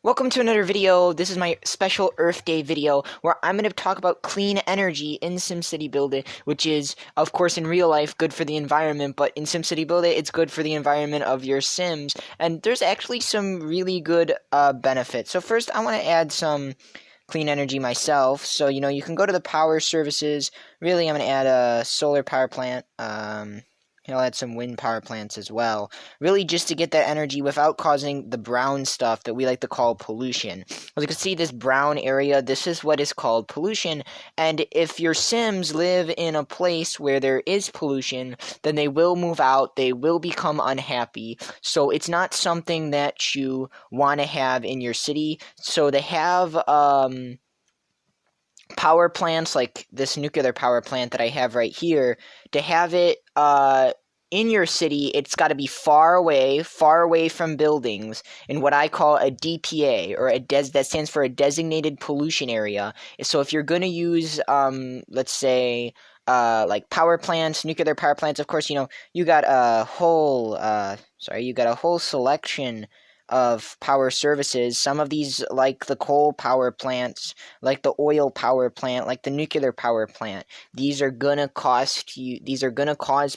Welcome to another video. This is my special Earth Day video where I'm going to talk about clean energy in SimCity Buildit, which is, of course, in real life good for the environment, but in SimCity Buildit, it's good for the environment of your Sims. And there's actually some really good benefits. So first, I want to add some clean energy myself. So, you can go to the power services. Really, I'm going to add a solar power plant. I'll add some wind power plants as well, really just to get that energy without causing the brown stuff that we like to call pollution. As you can see, this brown area, this is what is called pollution, and if your Sims live in a place where there is pollution, then they will move out, they will become unhappy, so it's not something that you want to have in your city. So they have power plants like this nuclear power plant that I have right here. To have it in your city, it's got to be far away from buildings, in what I call a DPA, or that stands for a designated pollution area. So if you're going to use let's say like power plants, nuclear power plants, of course, you got a whole selection of power services. Some of these, like the coal power plants, like the oil power plant, like the nuclear power plant, these are gonna cause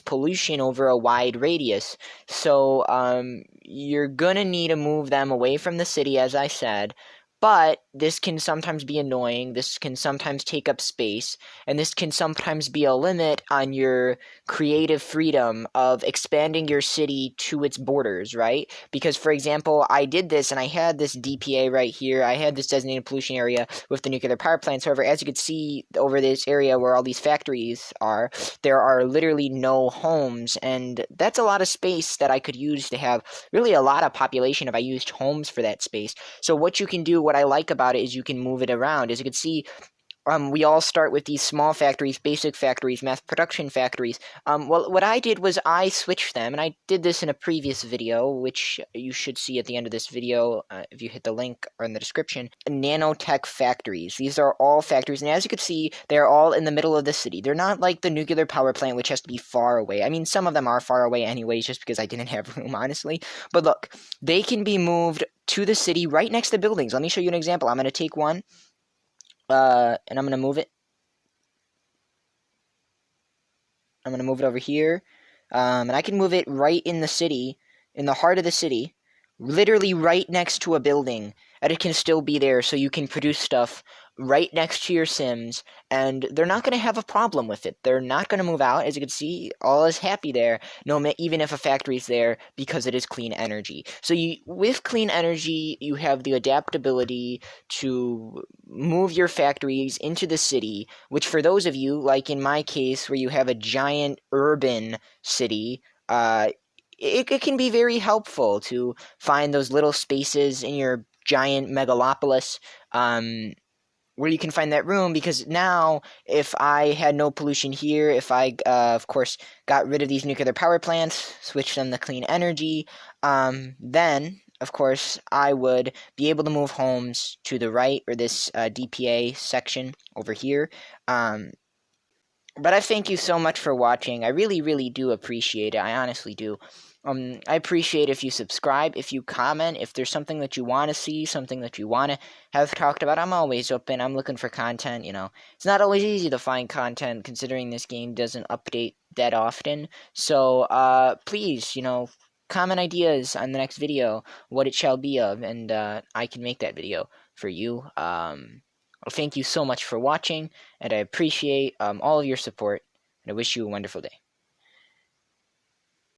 pollution over a wide radius. So you're gonna need to move them away from the city, as I said. But this can sometimes be annoying, this can sometimes take up space, and this can sometimes be a limit on your creative freedom of expanding your city to its borders, right? Because, for example, I did this, and I had this DPA right here, I had this designated pollution area with the nuclear power plants. However, as you can see over this area where all these factories are, there are literally no homes, and that's a lot of space that I could use to have really a lot of population if I used homes for that space. So what you can do, what I like about it, is you can move it around. As you can see, we all start with these small factories, basic factories, mass production factories. Well, what I did was I switched them, and I did this in a previous video, which you should see at the end of this video, if you hit the link or in the description. Nanotech factories. These are all factories, and as you can see, they're all in the middle of the city. They're not like the nuclear power plant, which has to be far away. I mean, some of them are far away anyways, just because I didn't have room, honestly. But look, they can be moved to the city right next to buildings. Let me show you an example. I'm going to take one. And I'm going to move it. I'm going to move it over here. And I can move it right in the city, in the heart of the city, literally right next to a building. And it can still be there, so you can produce stuff right next to your Sims, and they're not going to have a problem with it. They're not going to move out. As you can see, all is happy there, even if a factory's there, because it is clean energy. So with clean energy, you have the adaptability to move your factories into the city, which for those of you, like in my case, where you have a giant urban city, it can be very helpful to find those little spaces in your giant megalopolis, where you can find that room. Because now, if I had no pollution here, if I, of course, got rid of these nuclear power plants, switched them to clean energy, then, of course, I would be able to move homes to the right, or this DPA section over here. But I thank you so much for watching. I really, really do appreciate it. I honestly do. I appreciate if you subscribe, if you comment, if there's something that you want to see, something that you want to have talked about. I'm always open. I'm looking for content, It's not always easy to find content, considering this game doesn't update that often. So, please, comment ideas on the next video, what it shall be of, and I can make that video for you. Well, thank you so much for watching, and I appreciate all of your support, and I wish you a wonderful day.